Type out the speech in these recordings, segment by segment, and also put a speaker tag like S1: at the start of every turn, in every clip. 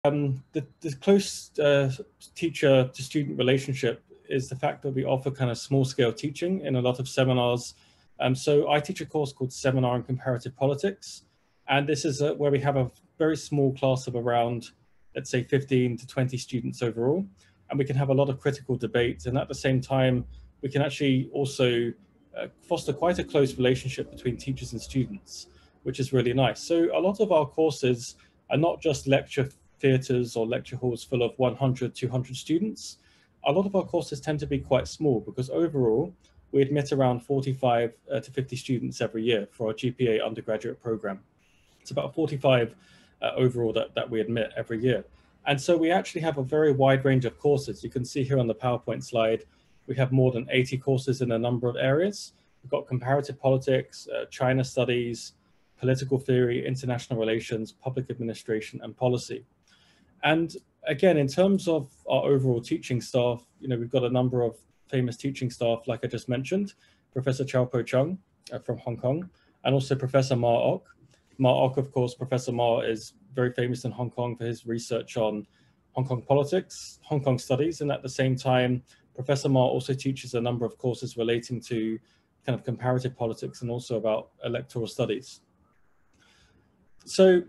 S1: The close teacher to student relationship is the fact that we offer kind of small scale teaching in a lot of seminars. So I teach a course called Seminar in Comparative Politics. And this is where we have a very small class of around, let's say 15 to 20 students overall. And we can have a lot of critical debates. And at the same time, we can actually also foster quite a close relationship between teachers and students, which is really nice. So a lot of our courses are not just lecture theatres or lecture halls full of 100, 200 students. A lot of our courses tend to be quite small because overall, we admit around 45 to 50 students every year for our GPA undergraduate program. It's about 45 overall that we admit every year. And so we actually have a very wide range of courses. You can see here on the PowerPoint slide, we have more than 80 courses in a number of areas. We've got comparative politics, China studies, political theory, international relations, public administration, and policy. And again, in terms of our overall teaching staff, we've got a number of famous teaching staff, like I just mentioned, Professor Chow Po Chung from Hong Kong, and also Professor Ma Ok. Ma Ok, of course, Professor Ma is very famous in Hong Kong for his research on Hong Kong politics, Hong Kong studies, and at the same time, Professor Ma also teaches a number of courses relating to kind of comparative politics and also about electoral studies. So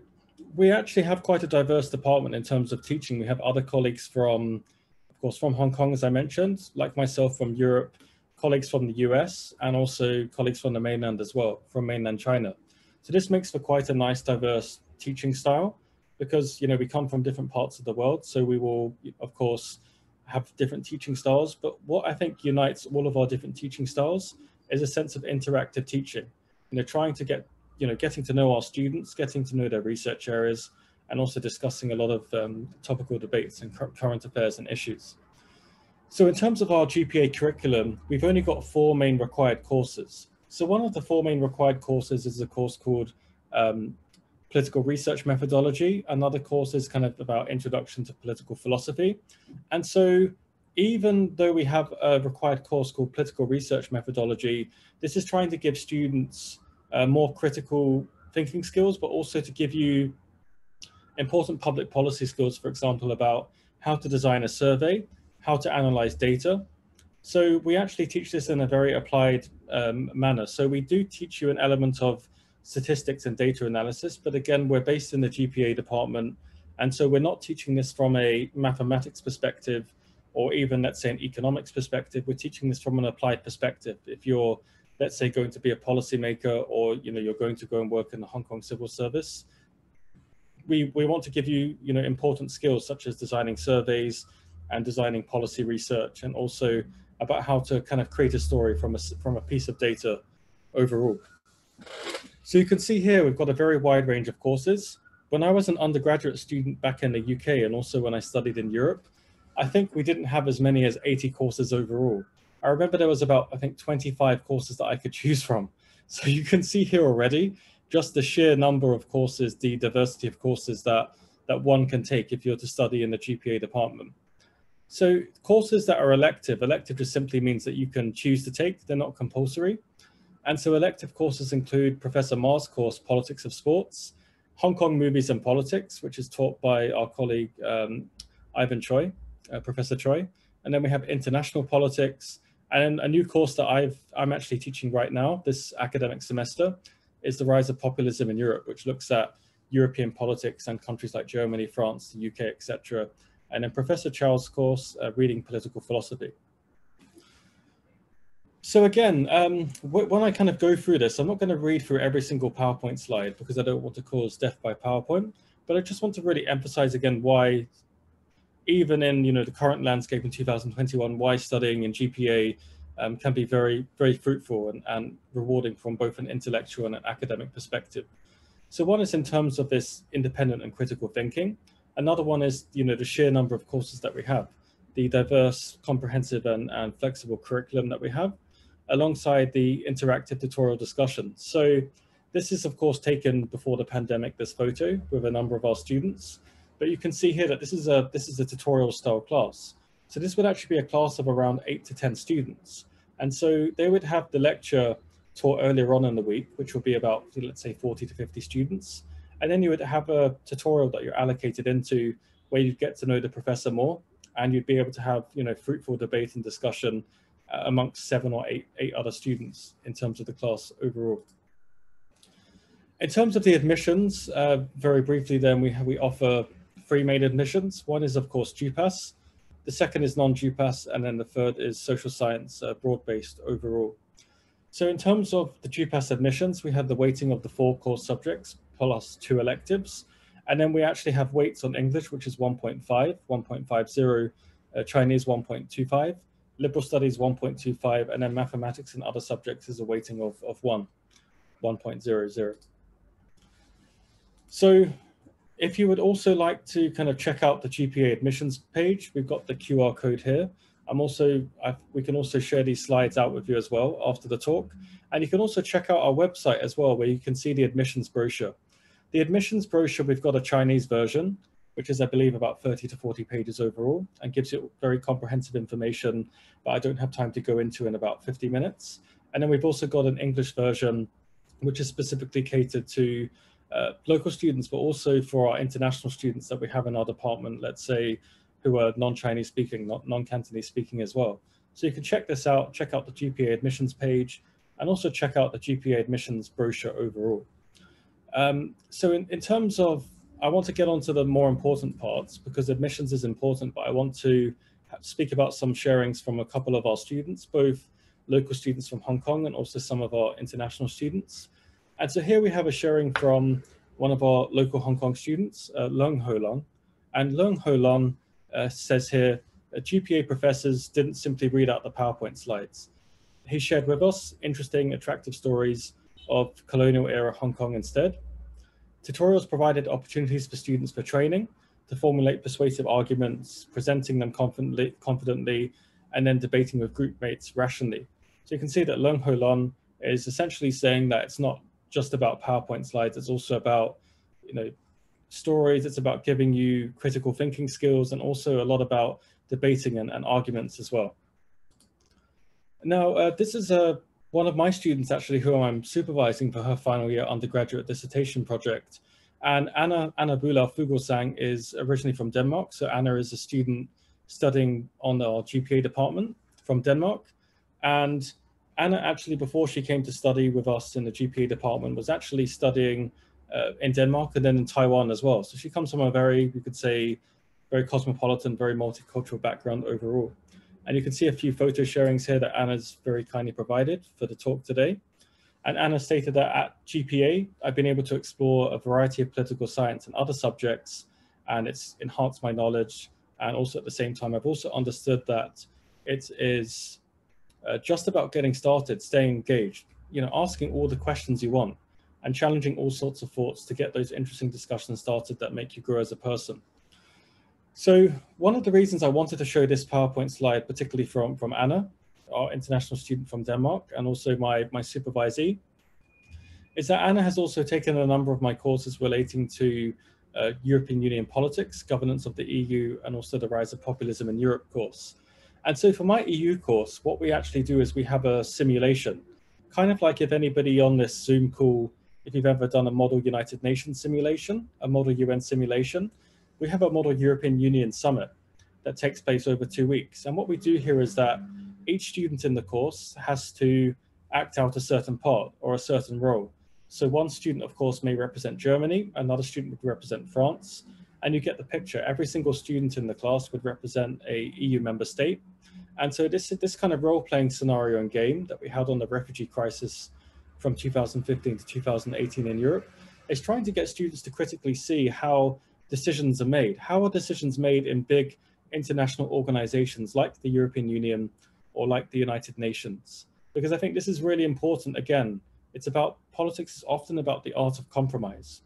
S1: we actually have quite a diverse department in terms of teaching. We have other colleagues from, of course, from Hong Kong, as I mentioned, like myself from Europe, colleagues from the US, and also colleagues from the mainland as well, from mainland China. So this makes for quite a nice, diverse teaching style because, we come from different parts of the world. So we will, of course, have different teaching styles. But what I think unites all of our different teaching styles is a sense of interactive teaching, trying to getting to know our students, getting to know their research areas, and also discussing a lot of topical debates and current affairs and issues. So in terms of our GPA curriculum, we've only got 4 main required courses. So one of the 4 main required courses is a course called Political Research Methodology. Another course is kind of about Introduction to Political Philosophy. And so even though we have a required course called Political Research Methodology, this is trying to give students more critical thinking skills, but also to give you important public policy skills, for example, about how to design a survey, how to analyze data. So we actually teach this in a very applied manner. So we do teach you an element of statistics and data analysis, but again, we're based in the GPA department. And so we're not teaching this from a mathematics perspective or even, let's say, an economics perspective. We're teaching this from an applied perspective. If you're, let's say, going to be a policymaker or you're going to go and work in the Hong Kong civil service, we want to give you important skills such as designing surveys and designing policy research, and also about how to kind of create a story from a piece of data overall. So you can see here we've got a very wide range of courses. When I was an undergraduate student back in the UK and also when I studied in Europe, I think we didn't have as many as 80 courses overall. I remember there was about, I think, 25 courses that I could choose from. So you can see here already just the sheer number of courses, the diversity of courses that one can take if you're to study in the GPA department. So courses that are elective just simply means that you can choose to take, they're not compulsory. And so elective courses include Professor Ma's course, Politics of Sports, Hong Kong Movies and Politics, which is taught by our colleague, Ivan Choi, Professor Choi. And then we have International Politics. And a new course that I'm actually teaching right now, this academic semester, is The Rise of Populism in Europe, which looks at European politics and countries like Germany, France, the UK, etc. And then Professor Chow's course, Reading Political Philosophy. So again, when I kind of go through this, I'm not going to read through every single PowerPoint slide because I don't want to cause death by PowerPoint, but I just want to really emphasize again why, even in the current landscape in 2021, why studying in GPA can be very, very fruitful and rewarding from both an intellectual and an academic perspective. So one is in terms of this independent and critical thinking. Another one is the sheer number of courses that we have, the diverse, comprehensive and flexible curriculum that we have, alongside the interactive tutorial discussion. So this is, of course, taken before the pandemic, this photo with a number of our students. But you can see here that this is a tutorial style class. So this would actually be a class of around 8 to 10 students. And so they would have the lecture taught earlier on in the week, which would be about, let's say, 40 to 50 students. And then you would have a tutorial that you're allocated into where you get to know the professor more, and you'd be able to have, you know, fruitful debate and discussion amongst 7 or 8 other students in terms of the class overall. In terms of the admissions, very briefly then, we offer 3 main admissions. One is, of course, GPAS. The second is non-GPAS, and then the third is social science, broad-based overall. So in terms of the GPAS admissions, we have the weighting of the 4 core subjects plus 2 electives. And then we actually have weights on English, which is 1.5, 1.50, Chinese 1.25, liberal studies 1.25, and then mathematics and other subjects is a weighting of 1.00. So if you would also like to kind of check out the GPA admissions page, we've got the QR code here. We can also share these slides out with you as well after the talk. And you can also check out our website as well, where you can see the admissions brochure. The admissions brochure, we've got a Chinese version, which is, I believe, about 30 to 40 pages overall, and gives you very comprehensive information that I don't have time to go into in about 50 minutes. And then we've also got an English version, which is specifically catered to local students, but also for our international students that we have in our department, let's say, who are non-Chinese speaking, non-Cantonese speaking as well. So you can check this out, check out the GPA admissions page, and also check out the GPA admissions brochure overall. So in terms of, I want to get on to the more important parts, because admissions is important, but I want to speak about some sharings from a couple of our students, both local students from Hong Kong and also some of our international students. And so here we have a sharing from one of our local Hong Kong students, Leung Ho Long. And Leung Ho Long says here, GPA professors didn't simply read out the PowerPoint slides. He shared with us interesting, attractive stories of colonial era Hong Kong instead. Tutorials provided opportunities for students for training, to formulate persuasive arguments, presenting them confidently, and then debating with group mates rationally. So you can see that Leung Ho Long is essentially saying that it's not just about PowerPoint slides, it's also about, you know, stories, it's about giving you critical thinking skills, and also a lot about debating and arguments as well. Now, this is one of my students actually who I'm supervising for her final year undergraduate dissertation project. And Anna Bula Fugelsang is originally from Denmark. So Anna is a student studying on our GPA department from Denmark. And Anna actually, before she came to study with us in the GPA department, was actually studying in Denmark and then in Taiwan as well. So she comes from a very, we could say, very cosmopolitan, very multicultural background overall. And you can see a few photo sharings here that Anna's very kindly provided for the talk today. And Anna stated that at GPA, I've been able to explore a variety of political science and other subjects, and it's enhanced my knowledge. And also at the same time, I've also understood that it is just about getting started, staying engaged, you know, asking all the questions you want and challenging all sorts of thoughts to get those interesting discussions started that make you grow as a person. So one of the reasons I wanted to show this PowerPoint slide, particularly from Anna, our international student from Denmark, and also my supervisee, is that Anna has also taken a number of my courses relating to European Union politics, governance of the EU, and also the rise of populism in Europe course. And so for my EU course, what we actually do is we have a simulation, kind of like if anybody on this Zoom call, if you've ever done a model United Nations simulation, a model UN simulation, we have a model European Union summit that takes place over 2 weeks. And what we do here is that each student in the course has to act out a certain part or a certain role. So one student, of course, may represent Germany, another student would represent France, and you get the picture. Every single student in the class would represent a EU member state. And so this kind of role-playing scenario and game that we had on the refugee crisis from 2015 to 2018 in Europe is trying to get students to critically see how decisions are made. How are decisions made in big international organizations like the European Union or like the United Nations? Because I think this is really important. Again, it's about politics is often about the art of compromise.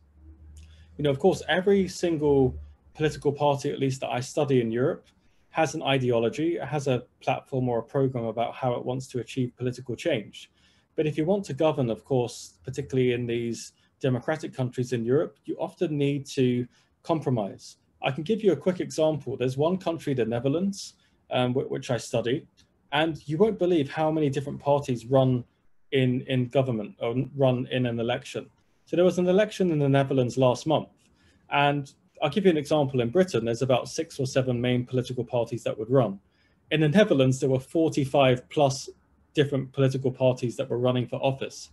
S1: You know, of course, every single political party, at least that I study in Europe, has an ideology, has a platform or a program about how it wants to achieve political change. But if you want to govern, of course, particularly in these democratic countries in Europe, you often need to compromise. I can give you a quick example. There's one country, the Netherlands, which I study, and you won't believe how many different parties run in government or run in an election. So there was an election in the Netherlands last month, and I'll give you an example. In Britain, there's about 6 or 7 main political parties that would run. In the Netherlands, there were 45 plus different political parties that were running for office.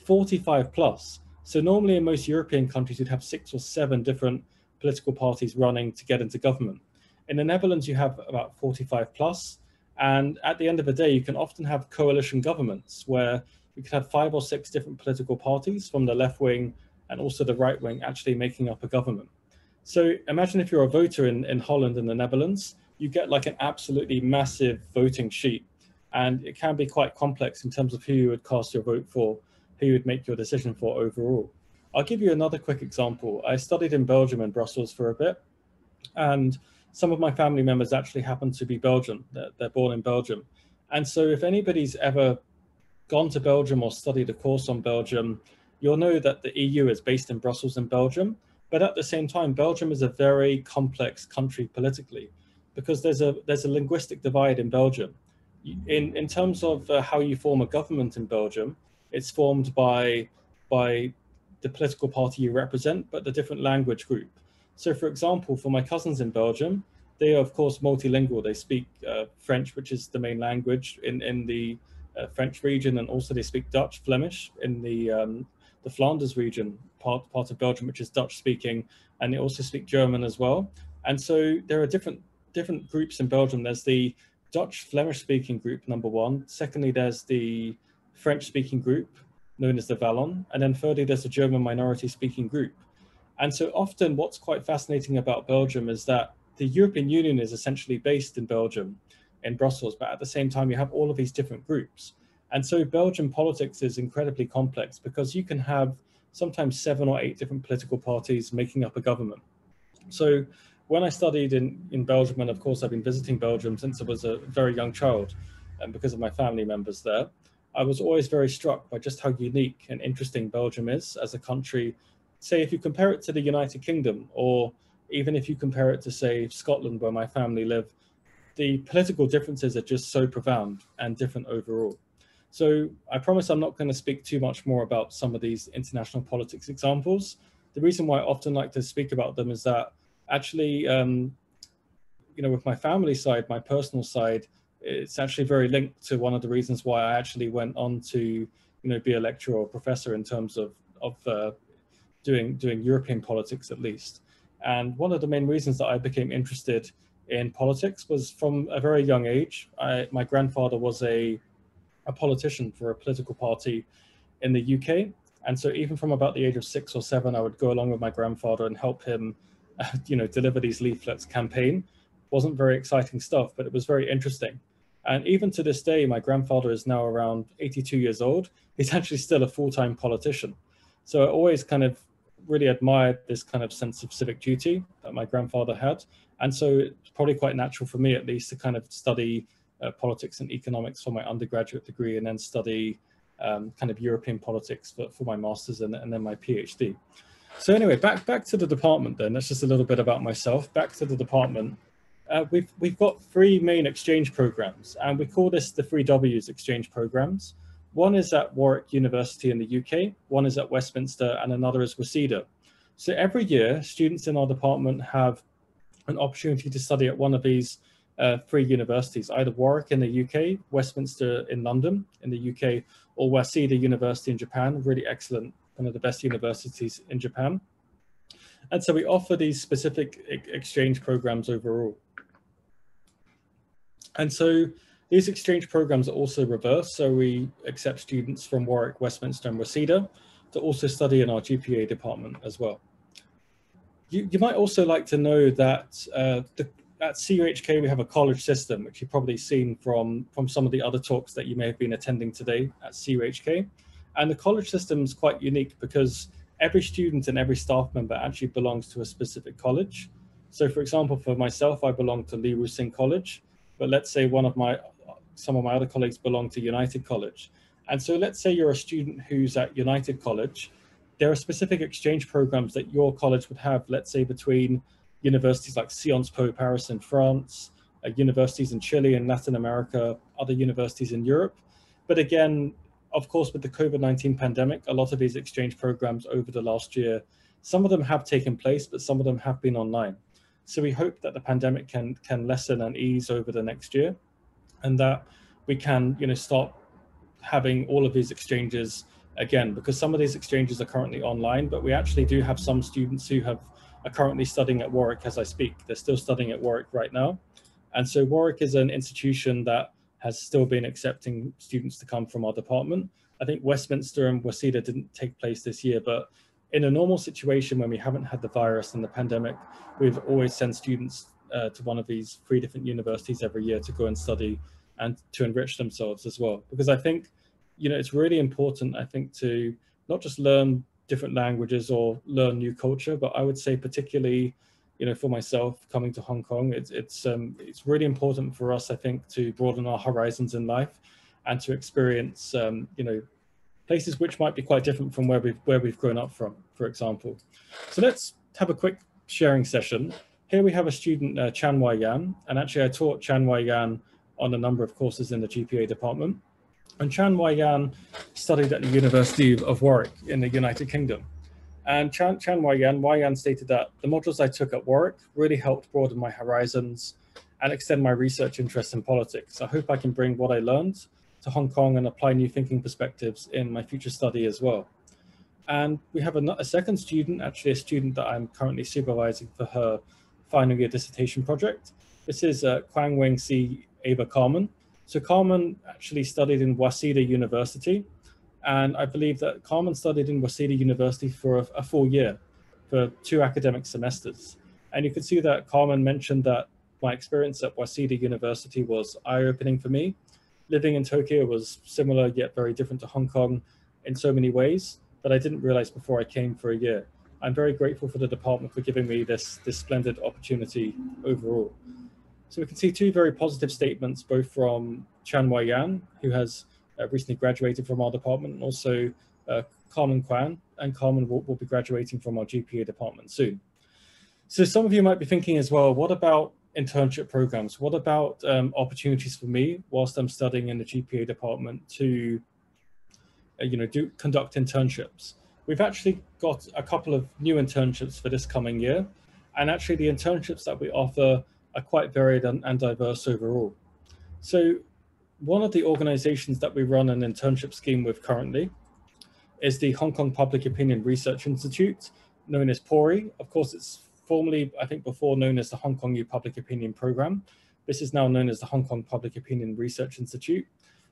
S1: 45 plus. So normally in most European countries, you'd have 6 or 7 different political parties running to get into government. In the Netherlands, you have about 45 plus. And at the end of the day, you can often have coalition governments where you could have 5 or 6 different political parties from the left wing and also the right wing actually making up a government. So imagine if you're a voter in Holland and the Netherlands, you get like an absolutely massive voting sheet. And it can be quite complex in terms of who you would cast your vote for, who you would make your decision for overall. I'll give you another quick example. I studied in Belgium and Brussels for a bit, and some of my family members actually happen to be Belgian. They're born in Belgium. And so if anybody's ever gone to Belgium or studied a course on Belgium, you'll know that the EU is based in Brussels and Belgium. But at the same time, Belgium is a very complex country politically, because there's a linguistic divide in Belgium. In terms of how you form a government in Belgium, it's formed by the political party you represent, but the different language group. So for example, for my cousins in Belgium, they are of course multilingual. They speak French, which is the main language in the French region, and also they speak Dutch, Flemish in the Flanders region, part of Belgium, which is Dutch speaking, and they also speak German as well. And so there are different groups in Belgium. There's the Dutch Flemish speaking group, number one. Secondly, there's the French speaking group known as the Wallon. And then thirdly, there's the German minority speaking group. And so often what's quite fascinating about Belgium is that the European Union is essentially based in Belgium, in Brussels, but at the same time, you have all of these different groups. And so Belgian politics is incredibly complex because you can have sometimes 7 or 8 different political parties making up a government. So when I studied in Belgium, and of course I've been visiting Belgium since I was a very young child, and because of my family members there, I was always very struck by just how unique and interesting Belgium is as a country. Say if you compare it to the United Kingdom, or even if you compare it to, say, Scotland, where my family live, the political differences are just so profound and different overall. So I promise I'm not going to speak too much more about some of these international politics examples. The reason why I often like to speak about them is that actually, with my family side, my personal side, it's actually very linked to one of the reasons why I actually went on to, be a lecturer or professor in terms of doing European politics at least. And one of the main reasons that I became interested in politics was from a very young age. My grandfather was a politician for a political party in the UK. And so even from about the age of 6 or 7, I would go along with my grandfather and help him, deliver these leaflets campaign. Wasn't very exciting stuff, but it was very interesting. And even to this day, my grandfather is now around 82 years old. He's actually still a full-time politician. So I always kind of really admired this kind of sense of civic duty that my grandfather had. And so it's probably quite natural for me, at least, to kind of study politics and economics for my undergraduate degree, and then study kind of European politics for my master's and then my PhD. So anyway, back to the department then. That's just a little bit about myself. Back to the department. We've got 3 main exchange programs, and we call this the 3 W's exchange programs. One is at Warwick University in the UK, one is at Westminster, and another is Waseda. So every year, students in our department have an opportunity to study at one of these 3 universities, either Warwick in the UK, Westminster in London in the UK, or Waseda University in Japan, really excellent, one of the best universities in Japan. And so we offer these specific exchange programs overall. And so these exchange programs are also reversed. So we accept students from Warwick, Westminster, and Waseda to also study in our GPA department as well. You might also like to know that at CUHK, we have a college system, which you've probably seen from some of the other talks that you may have been attending today at CUHK. And the college system is quite unique because every student and every staff member actually belongs to a specific college. So for example, for myself, I belong to Lee Roosing College, but let's say some of my other colleagues belong to United College. And so let's say you're a student who's at United College. There are specific exchange programs that your college would have, let's say, between universities like Sciences Po Paris in France, universities in Chile and Latin America, other universities in Europe. But again, of course, with the COVID-19 pandemic, a lot of these exchange programs over the last year Some of them have taken place, but some of them have been online. So we hope that the pandemic can lessen and ease over the next year, and that we can, start having all of these exchanges again, because some of these exchanges are currently online, but we actually do have some students who are currently studying at Warwick as I speak. They're still studying at Warwick right now. And so Warwick is an institution that has still been accepting students to come from our department. I think Westminster and Waseda didn't take place this year, but in a normal situation when we haven't had the virus and the pandemic, we've always sent students to one of these 3 different universities every year to go and study and to enrich themselves as well. Because I think, it's really important, I think, to not just learn different languages or learn new culture, but I would say particularly, for myself coming to Hong Kong, it's really important for us, I think, to broaden our horizons in life and to experience, places which might be quite different from where we've grown up from, for example. So let's have a quick sharing session. Here we have a student, Chan Wai Yan, and actually I taught Chan Wai Yan on a number of courses in the GPA department. And Chan Wai Yan studied at the University of Warwick in the United Kingdom. And Chan Wai Yan stated that the modules I took at Warwick really helped broaden my horizons and extend my research interest in politics. I hope I can bring what I learned to Hong Kong and apply new thinking perspectives in my future study as well. And we have a second student, actually a student that I'm currently supervising for her final year dissertation project. This is Kwang Wing Si Ava Carmen. So Carmen actually studied in Waseda University, and I believe that Carmen studied in Waseda University for a full year, for 2 academic semesters. And you can see that Carmen mentioned that my experience at Waseda University was eye-opening for me. Living in Tokyo was similar yet very different to Hong Kong in so many ways that I didn't realize before I came for a year. I'm very grateful for the department for giving me this splendid opportunity overall. So we can see 2 very positive statements, both from Chan Wai Yan, who has recently graduated from our department, and also Carmen Kwan, and Carmen will be graduating from our GPA department soon. So some of you might be thinking as well, what about internship programs? What about opportunities for me whilst I'm studying in the GPA department to conduct internships? We've actually got a couple of new internships for this coming year, and actually the internships that we offer are quite varied and diverse overall. So one of the organizations that we run an internship scheme with currently is the Hong Kong Public Opinion Research Institute, known as PORI. Of course, it's formerly, I think before, known as the Hong Kong U Public Opinion Program. This is now known as the Hong Kong Public Opinion Research Institute.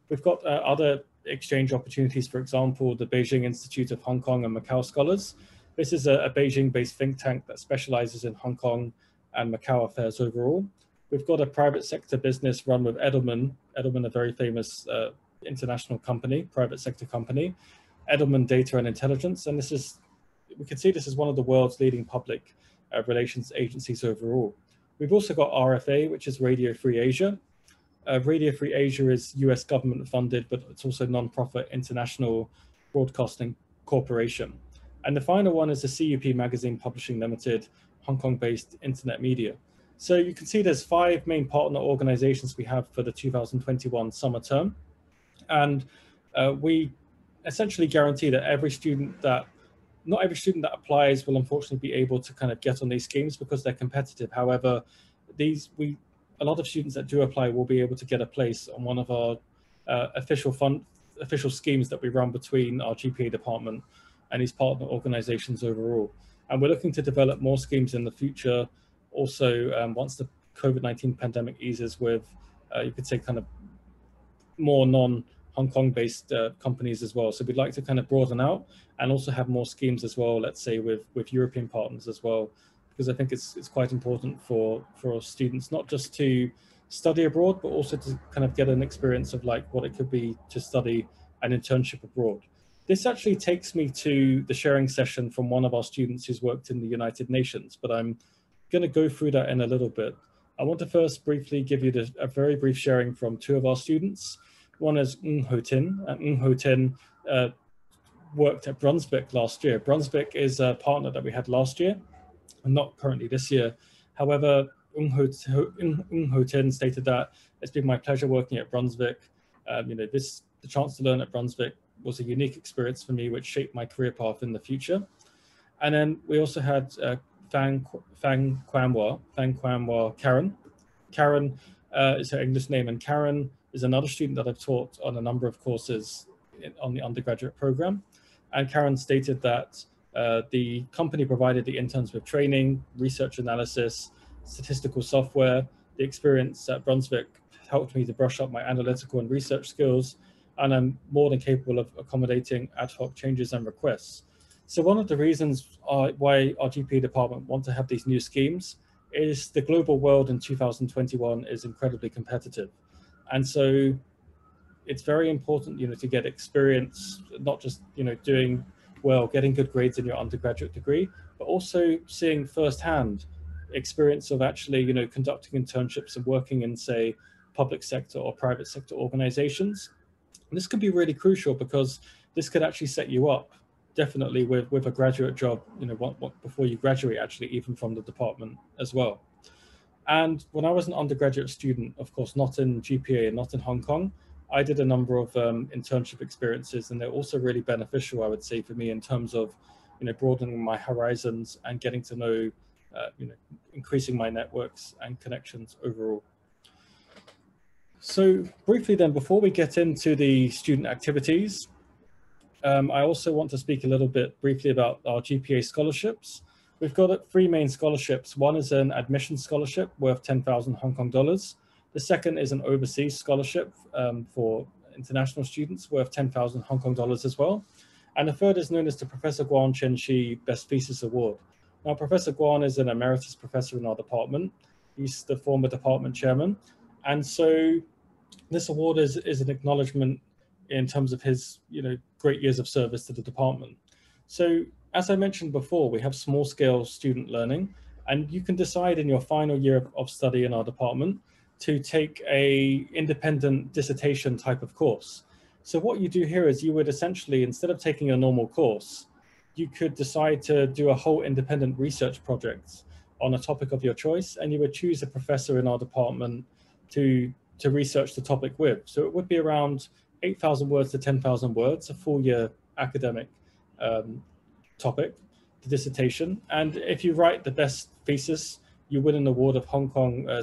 S1: We've got other exchange opportunities, for example, the Beijing Institute of Hong Kong and Macau Scholars. This is a Beijing-based think tank that specializes in Hong Kong and Macau affairs overall. We've got a private sector business run with Edelman, a very famous international company, private sector company, Edelman Data and Intelligence. And we can see this is one of the world's leading public relations agencies overall. We've also got RFA, which is Radio Free Asia. Radio Free Asia is US government funded, but it's also non-profit international broadcasting corporation. And the final one is the CUP Magazine Publishing Limited, Hong Kong-based internet media. So you can see there's 5 main partner organizations we have for the 2021 summer term. And we essentially guarantee that not every student that applies will unfortunately be able to kind of get on these schemes because they're competitive. However, a lot of students that do apply will be able to get a place on one of our official schemes that we run between our GPA department and these partner organizations overall. And we're looking to develop more schemes in the future. Also, once the COVID-19 pandemic eases with, you could say, kind of more non-Hong Kong-based companies as well. So we'd like to kind of broaden out and also have more schemes as well, let's say with European partners as well, because I think it's quite important for students not just to study abroad, but also to kind of get an experience of like what it could be to study an internship abroad. This actually takes me to the sharing session from one of our students who's worked in the United Nations, but I'm going to go through that in a little bit. I want to first briefly give you a very brief sharing from 2 of our students. One is Ng Ho Tin, and Ng Ho Tin worked at Brunswick last year. Brunswick is a partner that we had last year, and not currently this year. However, Ng Ho Tin stated that it's been my pleasure working at Brunswick. The chance to learn at Brunswick was a unique experience for me, which shaped my career path in the future. And then we also had Fang Kwanwa Karen. Karen is her English name, and Karen is another student that I've taught on a number of courses on the undergraduate program. And Karen stated that the company provided the interns with training, research analysis, statistical software. The experience at Brunswick helped me to brush up my analytical and research skills, and I'm more than capable of accommodating ad hoc changes and requests. So one of the reasons why our GPA department want to have these new schemes is the global world in 2021 is incredibly competitive. And so it's very important, to get experience, not just, doing well, getting good grades in your undergraduate degree, but also seeing firsthand experience of actually, conducting internships and working in, say, public sector or private sector organizations. And this can be really crucial because this could actually set you up definitely with a graduate job, before you graduate, actually, even from the department as well. And when I was an undergraduate student, of course, not in GPA and not in Hong Kong, I did a number of internship experiences, and they're also really beneficial, I would say, for me in terms of, broadening my horizons and getting to know, increasing my networks and connections overall. So briefly then, before we get into the student activities, I also want to speak a little bit briefly about our GPA scholarships. We've got 3 main scholarships. One is an admission scholarship worth 10,000 Hong Kong dollars. The second is an overseas scholarship for international students worth 10,000 Hong Kong dollars as well. And the third is known as the Professor Guan Chen-Shi Best Thesis Award. Now, Professor Guan is an emeritus professor in our department. He's the former department chairman. And so this award is an acknowledgement in terms of his, great years of service to the department. So as I mentioned before, we have small scale student learning, and you can decide in your final year of study in our department to take a independent dissertation type of course. So what you do here is you would essentially, instead of taking a normal course, you could decide to do a whole independent research project on a topic of your choice, and you would choose a professor in our department to research the topic with. So it would be around 8,000 words to 10,000 words, a full year academic topic, the dissertation. And if you write the best thesis, you win an award of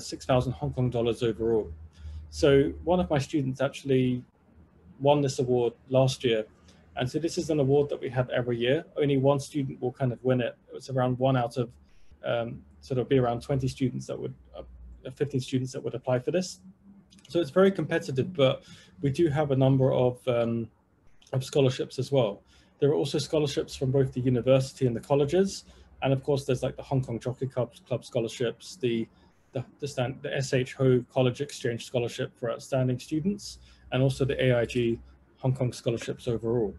S1: 6,000 Hong Kong dollars overall. So one of my students actually won this award last year. And so this is an award that we have every year. Only one student will kind of win it. It's around 1 out of, so there'll be around 20 students that would, 15 students that would apply for this. So it's very competitive, but we do have a number of scholarships as well. There are also scholarships from both the university and the colleges. And of course, there's like the Hong Kong Jockey Club scholarships, the SHO College Exchange Scholarship for outstanding students, and also the AIG Hong Kong scholarships overall.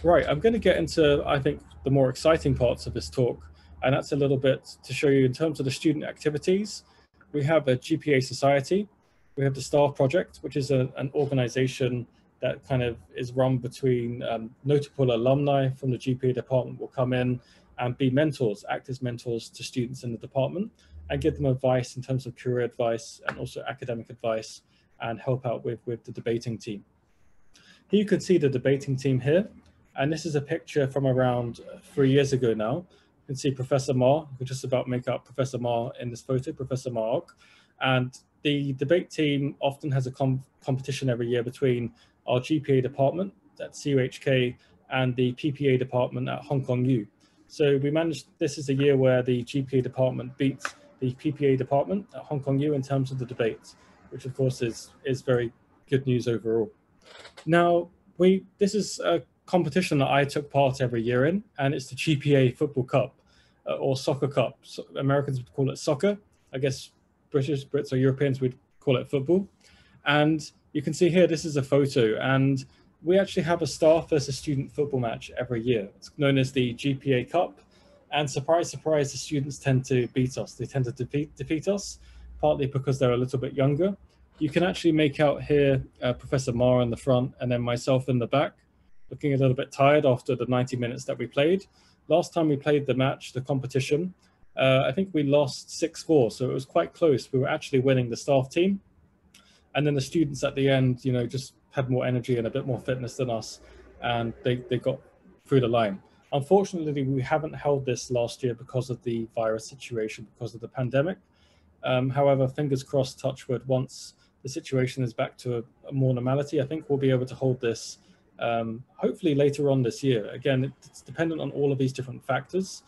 S1: Right, I'm going to get into, I think, the more exciting parts of this talk, and that's a little bit to show you in terms of the student activities. We have a GPA Society. We have the Staff Project, which is an organization that kind of is run between notable alumni from the GPA department will come in and be mentors, act as mentors to students in the department and give them advice in terms of career advice and also academic advice, and help out with the debating team. Here you can see the debating team here, and this is a picture from around 3 years ago now. You can see Professor Ma, you can just about make out Professor Ma in this photo, Professor Ma. And the debate team often has a competition every year between our GPA department at CUHK and the PPA department at Hong Kong U. So we managed, this is a year where the GPA department beat the PPA department at Hong Kong U in terms of the debate, which of course is very good news overall. Now, this is a competition that I took part every year in, and it's the GPA Football Cup or Soccer Cup. So Americans would call it soccer. I guess Brits or Europeans would call it football. And you can see here, this is a photo, and we actually have a staff versus student football match every year. It's known as the GPA Cup. And surprise, surprise, the students tend to beat us. They tend to defeat us, partly because they're a little bit younger. You can actually make out here Professor Ma in the front and then myself in the back, looking a little bit tired after the 90 minutes that we played. Last time we played the match, the competition, I think we lost 6-4, so it was quite close. We were actually winning the staff team. And then the students at the end, just had more energy and a bit more fitness than us, and they got through the line. Unfortunately, we haven't held this last year because of the virus situation, because of the pandemic. However, fingers crossed, touch wood, once the situation is back to a more normality, I think we'll be able to hold this hopefully later on this year. Again, it's dependent on all of these different factors,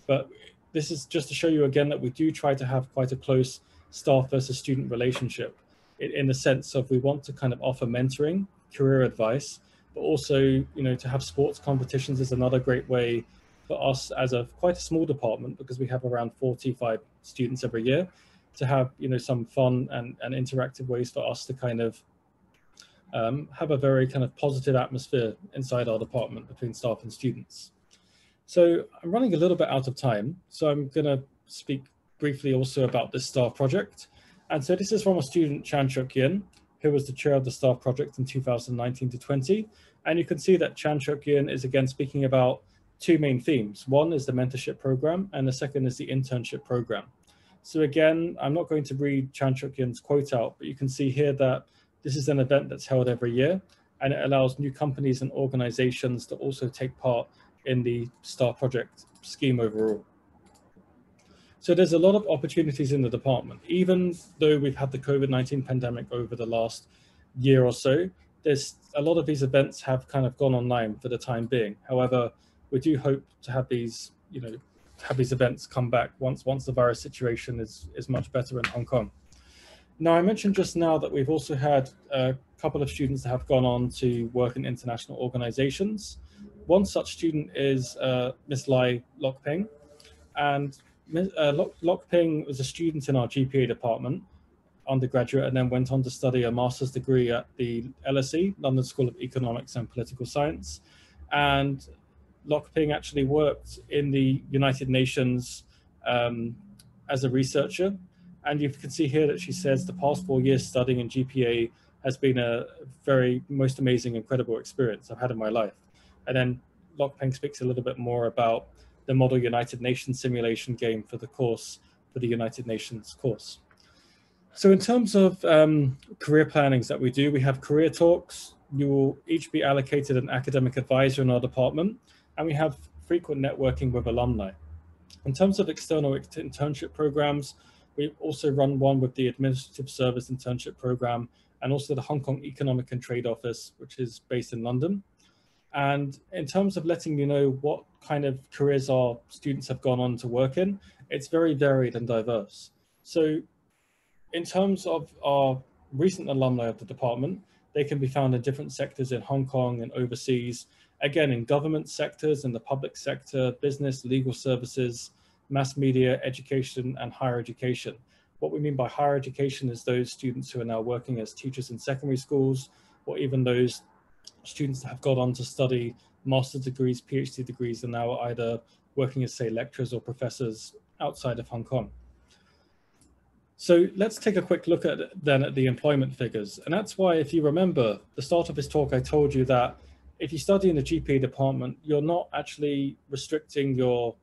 S1: but this is just to show you again that we do try to have quite a close staff versus student relationship in the sense of we want to kind of offer mentoring, career advice, but also, you know, to have sports competitions is another great way for us as a quite a small department, because we have around 45 students every year, to have, you know, some fun and interactive ways for us to kind of have a very kind of positive atmosphere inside our department between staff and students. So I'm running a little bit out of time, so I'm going to speak briefly also about this staff project. And so this is from a student, Chan-Chuk Yin, who was the chair of the staff project in 2019 to 20. And you can see that Chan-Chuk Yin is again speaking about two main themes. One is the mentorship program, and the second is the internship program. So again, I'm not going to read Chan-Chuk Yin's quote out, but you can see here that this is an event that's held every year, and it allows new companies and organizations to also take part in the STAR project scheme overall. So there's a lot of opportunities in the department. Even though we've had the COVID-19 pandemic over the last year or so, there's a lot of these events have kind of gone online for the time being. However, we do hope to have these, you know, have these events come back once the virus situation is much better in Hong Kong. Now, I mentioned just now that we've also had a couple of students that have gone on to work in international organizations. One such student is Miss Lai Lok Ping, and Lok Ping was a student in our GPA department, undergraduate, and then went on to study a master's degree at the LSE, London School of Economics and Political Science. And Lok Ping actually worked in the United Nations as a researcher. And you can see here that she says the past 4 years studying in GPA has been a very most amazing, incredible experience I've had in my life. And then Lok Ping speaks a little bit more about the Model United Nations simulation game for the course, for the United Nations course. So in terms of career plannings that we do, we have career talks. You will each be allocated an academic advisor in our department, and we have frequent networking with alumni. In terms of external internship programs, we also run one with the Administrative Service Internship Program and also the Hong Kong Economic and Trade Office, which is based in London. And in terms of letting you know what kind of careers our students have gone on to work in, it's very varied and diverse. So in terms of our recent alumni of the department, they can be found in different sectors in Hong Kong and overseas, again, in government sectors, in the public sector, business, legal services, mass media, education, and higher education. What we mean by higher education is those students who are now working as teachers in secondary schools, or even those students that have gone on to study master's degrees, PhD degrees, and now are either working as, say, lecturers or professors outside of Hong Kong. So let's take a quick look at the employment figures. And that's why, if you remember, the start of this talk, I told you that if you study in the GPA department, you're not actually restricting your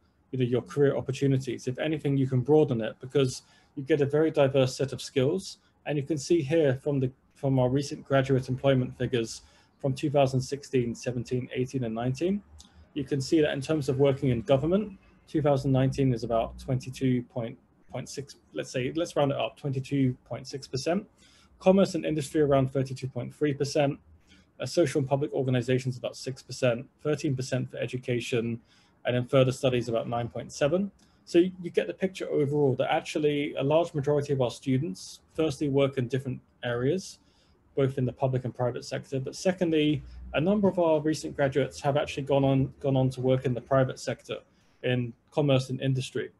S1: career opportunities. If anything, you can broaden it because you get a very diverse set of skills. And you can see here from our recent graduate employment figures from 2016, 17, 18, and 19, you can see that in terms of working in government, 2019 is about 22.6, let's round it up, 22.6%. Commerce and industry around 32.3%. Social and public organizations about 6%, 13% for education, and then further studies about 9.7%. So you get the picture overall that actually a large majority of our students firstly work in different areas, both in the public and private sector, but secondly, a number of our recent graduates have actually gone on to work in the private sector, in commerce and industry.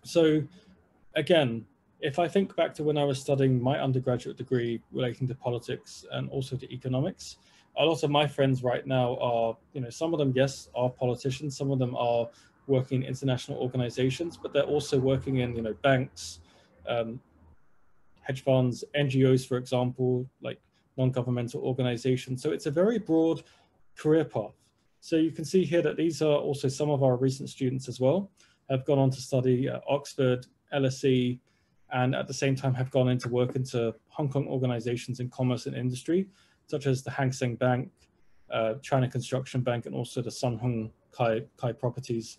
S1: So again, if I think back to when I was studying my undergraduate degree relating to politics and also to economics, a lot of my friends right now are, some of them, yes, are politicians, some of them are working in international organizations, but they're also working in, banks, hedge funds, NGOs, for example, like non-governmental organizations. So it's a very broad career path. So you can see here that these are also some of our recent students as well, have gone on to study at Oxford, LSE, and at the same time have gone into work into Hong Kong organizations in commerce and industry, such as the Hang Seng Bank, China Construction Bank, and also the Sun Hung CUHK properties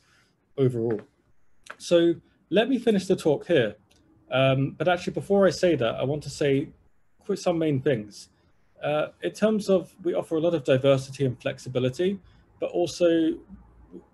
S1: overall. So let me finish the talk here. But actually, before I say that, I want to say some main things. In terms of, we offer a lot of diversity and flexibility, but also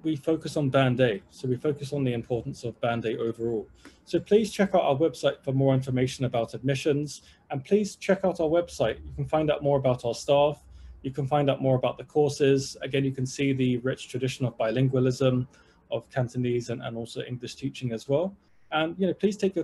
S1: we focus on Band A. So we focus on the importance of Band A overall. So please check out our website for more information about admissions, and please check out our website. You can find out more about our staff. You can find out more about the courses. Again, you can see the rich tradition of bilingualism, of Cantonese and also English teaching as well. And please take your